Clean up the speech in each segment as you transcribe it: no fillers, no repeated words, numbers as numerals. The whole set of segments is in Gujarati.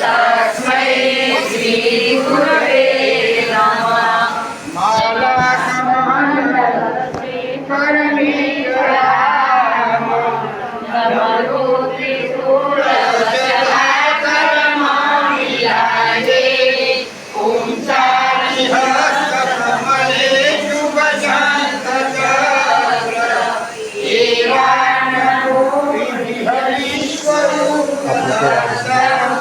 तस्मै श्री गुरवे नमः। मालाकमण्डलश्री परमेश्वराय नमो त्रिशूलवचनाकरमाणिलाये। ॐ शान्ति हस्तकमले शुभशान्तचक्र एवानमो विहरीश्वरूपदर्शनं।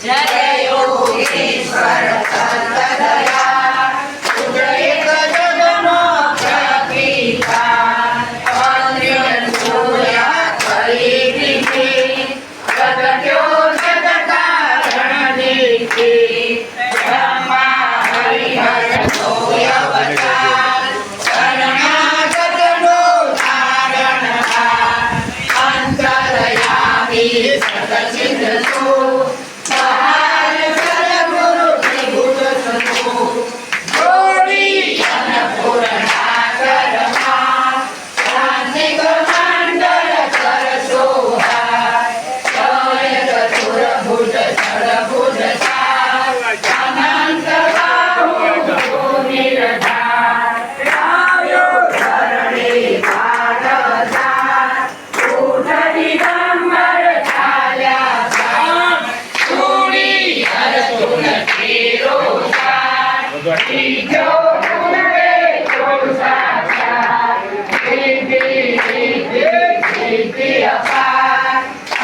जय योगेश्वर दत्तदया उदयित जगन्नाथपीठा अन्यसूया परिवृते जगत्यो जगत्कारणनिधि ब्रह्मा हरिहर सोऽवतार शरणागतनो धारणः अन्तर्यामी सदचिदसु महान सद्गुरु त्रिभुजसु जोड़ी अन्नपूर्णाकरमा शान्तिकमण्डल कर सोहाय शौर्य चतुर्भुज षड्भुज अनंत बाहु निरधार आयो धरणी भारदार उठ दिगंबर छाया सूरी हर तुल तेरो जो गुरुवे जो साक्षात सिद्धि सिद्धि सिद्धि अपार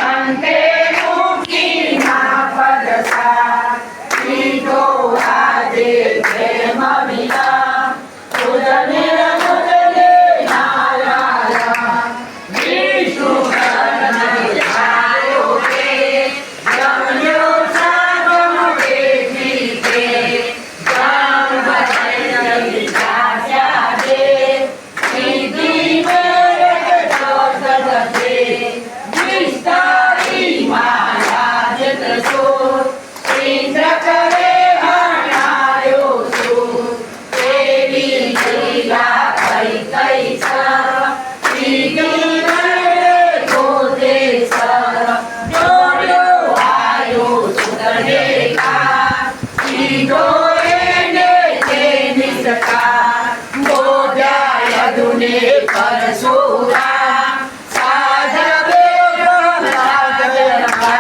अंते मुक्ति महापद सार सीधो आदे प्रेम विराम तुझ निर्मुदले नारायण विष्णु शरण ध्यायो ते यमयो सागम वेदीते जाम भजन विचार्या दे सिद्धि मेरठ जोसदते विस्तारी महाराज तसोर इंद्र करे हणायो सूर देवी लीला कई कई सर सीधी गणे गोते सर जोड़ो आयो सुतने का सीधो एने ते निसकार बोधा यदुने परशुरा साधवे राजवा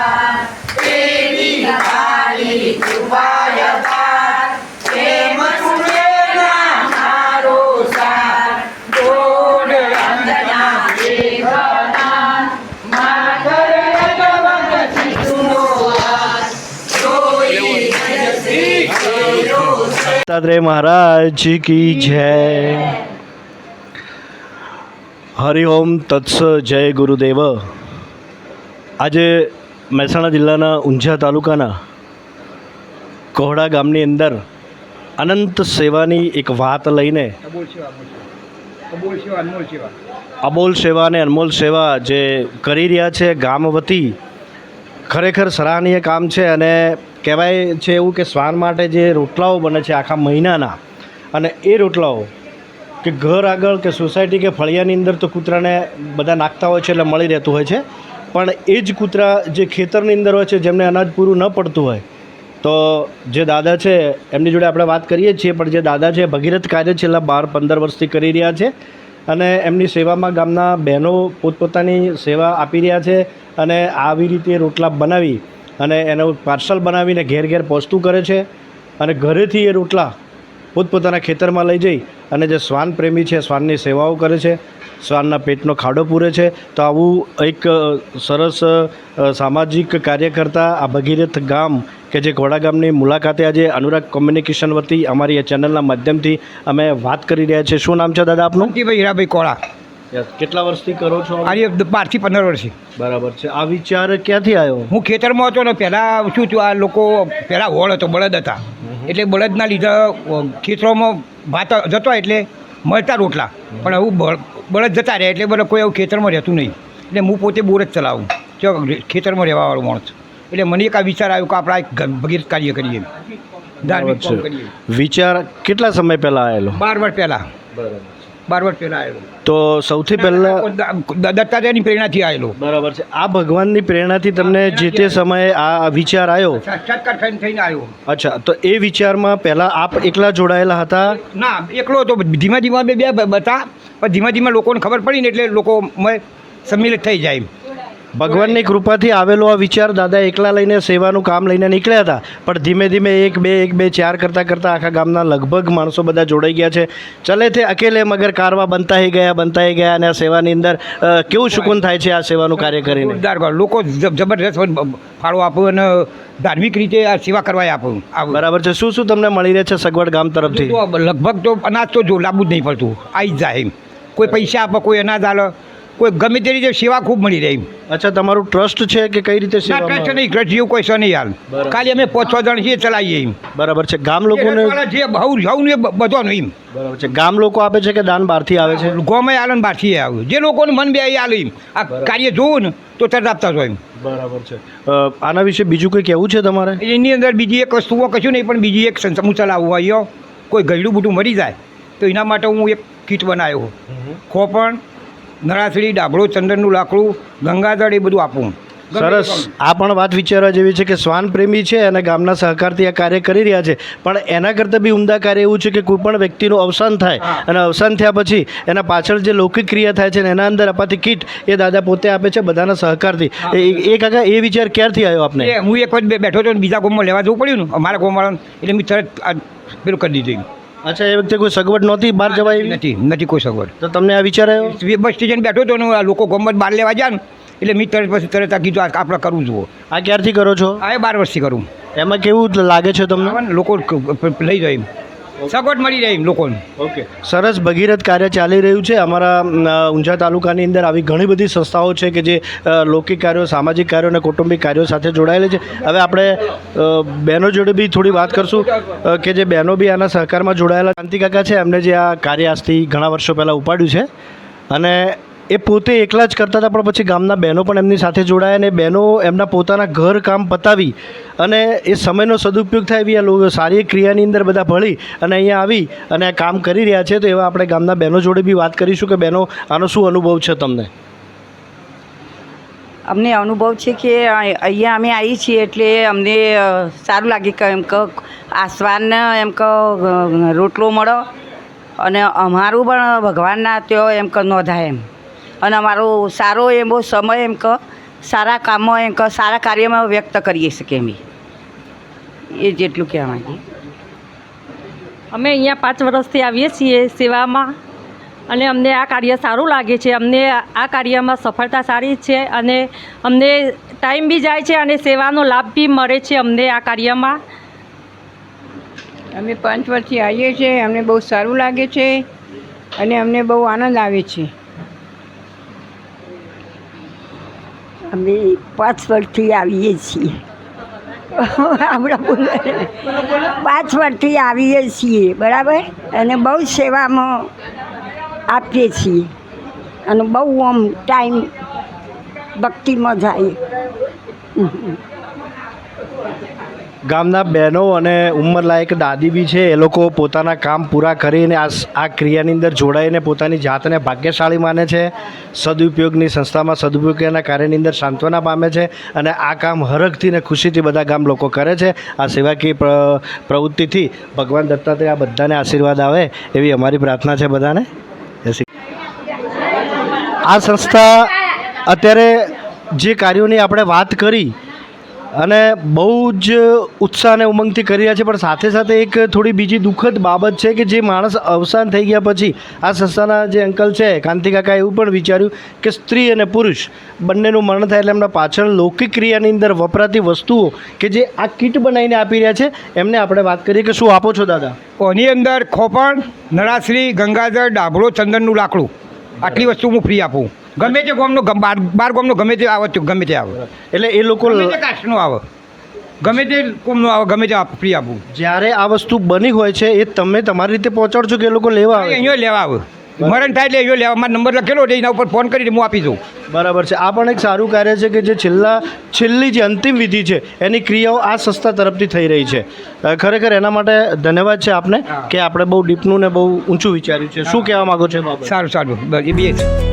देवी काली कृपाय पार प्रेम सुनेना मारो सार गोड वंदना देवनान माधर भगवत शिशुनो जोई जय श्री केरो दत्तात्रेय महाराज की जय। હરિઓમ તત્સ જય ગુરુદેવ। આજે મહેસાણા જિલ્લાના ઊંઝા તાલુકાના કોહડા ગામની અંદર અનંત સેવાની એક વાત લઈને અબોલ સેવા અને અનમોલ સેવા જે કરી રહ્યા છે ગામ વતી ખરેખર સરાહનીય કામ છે। અને કહેવાય છે એવું કે શ્વાન માટે જે રોટલાઓ બને છે આખા મહિનાના, અને એ રોટલાઓ કે ઘર આગળ કે સોસાયટી કે ફળિયાની અંદર તો કૂતરાને બધા નાખતા હોય છે એટલે મળી રહેતું હોય છે, પણ એ જ કૂતરા જે ખેતરની અંદર હોય છે જેમને અનાજ પૂરું ન પડતું હોય, તો જે દાદા છે એમની જોડે આપણે વાત કરીએ છીએ। પણ જે દાદા છે ભગીરથ કાર્ય છેલ્લા 12-15 વર્ષથી કરી રહ્યા છે, અને એમની સેવામાં ગામના બહેનો પોતપોતાની સેવા આપી રહ્યા છે, અને આવી રીતે રોટલા બનાવી અને એનું પાર્સલ બનાવીને ઘેર ઘેર પહોંચતું કરે છે, અને ઘરેથી એ રોટલા પોતપોતાના ખેતરમાં લઈ જઈ અને જે શ્વાન પ્રેમી છે શ્વાનની સેવાઓ કરે છે, શ્વાનના પેટનો ખાડો પૂરે છે। તો આવું એક સરસ સામાજિક કાર્યકર્તા આ ભગીરથ ગામ કે જે કોહડા ગામની મુલાકાતે આજે અનુરાગ કોમ્યુનિકેશન વતી અમારી આ ચેનલના માધ્યમથી અમે વાત કરી રહ્યા છીએ। શું નામ છે દાદા આપનું? ભાઈ હીરાભાઈ કોળા। કેટલા વર્ષથી કરો છો? આજે 12 થી 15 વર્ષથી। બરાબર છે। આ વિચાર ક્યાંથી આવ્યો? હું ખેતરમાં હતો ને, પહેલાં શું થયું, આ લોકો પહેલાં હોળ હતો, બળદ હતા, એટલે બળદના લીધે ખેતરોમાં ભાત જતો એટલે મળતા રોટલા, પણ હવે બળદ જતા રહે એટલે બધા કોઈ એવું ખેતરમાં રહેતું નહીં, એટલે હું પોતે બોર જ ચલાવું, જો ખેતરમાં રહેવાવાળો માણસ। એટલે મને એક આ વિચાર આવ્યો કે આપણે એક ભગીરથ કાર્ય કરીએ, ધાર્મિક કામ કરીએ। વિચાર કેટલા સમય પહેલાં આવેલો? 12 વર્ષ પહેલાં। બરાબર। 12 વર્ષ પહેલાં આવેલો. તો સૌથી પહેલાં દત્તાત્રેયની પ્રેરણાથી આવેલો. બરાબર છે. આ ભગવાનની પ્રેરણાથી તમને જે તે સમયે આ વિચાર આવ્યો. સાક્ષાત્કાર થઈને આવ્યો. અચ્છા, તો એ વિચારમાં પહેલાં આપ એકલા જોડાયેલા હતા? ના, એકલો હતો. ધીમે ધીમે બે બતા, પણ ધીમે ધીમે લોકોને ખબર પડી ને એટલે લોકો સંમિલિત થઈ જાય. ભગવાનની કૃપાથી આવેલો આ વિચાર દાદા એકલા લઈને સેવાનું કામ લઈને નીકળ્યા હતા, પણ ધીમે ધીમે 1 2 4 કરતાં આખા ગામના લગભગ માણસો બધા જોડાઈ ગયા છે. ચલે તે અકેલે મગર કારવા બનતા હી ગયા અને આ સેવાની અંદર કેવું સુકૂન થાય છે આ સેવાનું કાર્ય કરીને. જોરદાર લોકો જબરદસ્ત ફાળો આપો અને ધાર્મિક રીતે આ સેવા કરવા આપું. બરાબર છે. શું શું તમને મળી રહે છે સગવડ ગામ તરફથી? લગભગ તો અનાજ તો જો લાવવું જ નહીં પડતું, આવી જ જાય એમ. કોઈ પૈસા આપે, કોઈ અનાજ આલે, કોઈ ગમે તે રીતે સેવા ખૂબ મળી રહી. અચ્છા, તમારું ટ્રસ્ટ છે કે કઈ રીતે સેવા? ટ્રસ્ટ નહીં, ટ્રસ્ટ જેવું કોઈ છે નહીં હાલ. ખાલી અમે 5-6 જણ છીએ, ચલાવીએ એમ. બરાબર છે. ગામ લોકોને જે બહુ જવું ને બધો નહીં. બરાબર છે. ગામ લોકો આપે છે કે દાન બહારથી આવે છે? ગોમે આલે ને બહારથી આવે. જે લોકોને મન બે આલે એમ. આ કાર્ય જોવું ને તો તરત આપતા જ હોય એમ. બરાબર છે. આના વિશે બીજું કંઈ કહેવું છે તમારે? એની અંદર બીજી એક વસ્તુઓ કશું નહીં, પણ બીજી એક હું ચલાવવું હોય. કોઈ ગળ્યું બુટું મરી જાય તો એના માટે હું એક કીટ બનાવ્યો. ખોપણ, નળાસળી, ડાબળો, ચંદનનું લાકડું, ગંગાજળ, એ બધું આપું. સરસ. આ પણ વાત વિચારવા જેવી છે કે શ્વાન પ્રેમી છે અને ગામના સહકારથી આ કાર્ય કરી રહ્યા છે, પણ એના કરતાં બી ઉમદા કાર્ય એવું છે કે કોઈ પણ વ્યક્તિનું અવસાન થાય અને અવસાન થયા પછી એના પાછળ જે લૌકિક ક્રિયા થાય છે ને એના અંદર અપાતી કીટ એ દાદા પોતે આપે છે બધાના સહકારથી. એ કાકા, એ વિચાર ક્યારથી આવ્યો આપને? હું એક વખત બેઠો હતો, બીજા ગામમાં લેવા જવું પડ્યું ને અમારા ગામવાળાને, એટલે મેં તરત પેલું કરી દીધું. અચ્છા, એ વખતે કોઈ સગવડ નહોતી બહાર જવા એવી? નથી કોઈ સગવડ. તો તમને આ વિચાર આવ્યો? બસ સ્ટેશન બેઠો હતો ને લોકો ગામમાં બહાર લેવા જાય ને એટલે મેં તરત આ કીધું આપણે કરવું જુઓ. આ ક્યારથી કરો છો? આ 12 વર્ષથી કરું. એમાં કેવું લાગે છે તમને? લોકો લઈ જાય એમ, સગવડ મળી જાય એમ લોકોને. ઓકે, સરસ. ભગીરથ કાર્ય ચાલી રહ્યું છે. અમારા ઊંઝા તાલુકાની અંદર આવી ઘણી બધી સંસ્થાઓ છે કે જે લૌકિક કાર્યો, સામાજિક કાર્યો અને કૌટુંબિક કાર્યો સાથે જોડાયેલી છે. હવે આપણે બહેનો જોડે બી થોડી વાત કરશું કે જે બહેનો બી આના સહકારમાં જોડાયેલા. કાંતિ કાકા છે, એમને જે આ કાર્ય આજથી ઘણા વર્ષો પહેલાં ઉપાડ્યું છે અને એ પોતે એકલા જ કરતા હતા, પણ પછી ગામના બહેનો પણ એમની સાથે જોડાયા અને બહેનો એમના પોતાના ઘર કામ પતાવી અને એ સમયનો સદુપયોગ થાય એવી આ લોકો સારી ક્રિયાની અંદર બધા ભળી અને અહીંયા આવી અને આ કામ કરી રહ્યા છે. તો એવા આપણે ગામના બહેનો જોડે બી વાત કરીશું કે બહેનો, આનો શું અનુભવ છે તમને? અમને અનુભવ છે કે અહીંયા અમે આવી છીએ એટલે અમને સારું લાગે કે એમ કે આસવાનને એમ કે રોટલો મળો અને અમારું પણ ભગવાનના ત્યાં એમ કે નોંધાય એમ, અને અમારો સારો એવો સમય એમ કે સારા કામમાં એમ કે સારા કાર્યમાં વ્યક્ત કરીએ શકીએ અમે. એ જેટલું કહેવા માંગીએ. અમે અહીંયા 5 વર્ષથી આવીએ છીએ સેવામાં અને અમને આ કાર્ય સારું લાગે છે. અમને આ કાર્યમાં સફળતા સારી છે અને અમને ટાઈમ બી જાય છે અને સેવાનો લાભ બી મળે છે અમને આ કાર્યમાં. અમે 5 વર્ષથી આવીએ છીએ. અમને બહુ સારું લાગે છે અને અમને બહુ આનંદ આવે છે. અમે 5 વર્ષથી આવીએ છીએ. આપણે 5 વર્ષથી આવીએ છીએ, બરાબર, અને બહુ સેવામાં આપીએ છીએ અને બહુ આમ ટાઈમ ભક્તિમાં જાય. ગામના બહેનો અને ઉંમરલાયક દાદી બી છે, એ લોકો પોતાના કામ પૂરા કરીને આ ક્રિયાની અંદર જોડાઈને પોતાની જાતને ભાગ્યશાળી માને છે. સદુપયોગની સંસ્થામાં સદુપયોગના કાર્યની અંદર સાંત્વના પામે છે અને આ કામ હરખથી ને ખુશીથી બધા ગામ લોકો કરે છે. આ સેવાકીય પ્રવૃત્તિથી ભગવાન દત્તાત્રેય આ બધાને આશીર્વાદ આવે એવી અમારી પ્રાર્થના છે બધાને. આ સંસ્થા અત્યારે જે કાર્યોની આપણે વાત કરી અને બહુ જ ઉત્સાહ અને ઉમંગથી કરી રહ્યા છે, પણ સાથે સાથે એક થોડી બીજી દુઃખદ બાબત છે કે જે માણસ અવસાન થઈ ગયા પછી આ સંસ્થાના જે અંકલ છે કાંતિ કાકા એવું પણ વિચાર્યું કે સ્ત્રી અને પુરુષ બંનેનું મરણ થાય એટલે એમના પાછળ લૌકિક ક્રિયાની અંદર વપરાતી વસ્તુઓ કે જે આ કીટ બનાવીને આપી રહ્યા છે એમને આપણે વાત કરીએ કે શું આપો છો દાદા? એની અંદર ખોપણ, નળાસળી, ગંગાજળ, ડાબળો, ચંદનનું લાકડું, આટલી વસ્તુ હું ફ્રી આપું. ગમે તે ગામનો 12 ગામનો ગમે તે આવે, ગમે તે આવે, એટલે એ લોકો ગમે તે કાસ્ટનો આવે, ગમે તે કોમનો આવે, ગમે તે ફ્રી આપું. જ્યારે આ વસ્તુ બની હોય છે એ તમે તમારી રીતે પહોંચાડો છો કે એ લોકો લેવા આવે? અહીંયા લેવા આવે. મરણ થાય એટલે એ લેવા મારો નંબર લખેલો છે એના ઉપર ફોન કરીને હું આપી દઉં. બરાબર છે. આ પણ એક સારું કાર્ય છે કે જે છેલ્લી જે અંતિમ વિધિ છે એની ક્રિયાઓ આ સંસ્થા તરફથી થઈ રહી છે. ખરેખર એના માટે ધન્યવાદ છે આપને કે આપણે બહુ ડીપનું ને બહુ ઊંચું વિચાર્યું છે. શું કહેવા માગો છો બાબત? સારું બસ એ બી છે.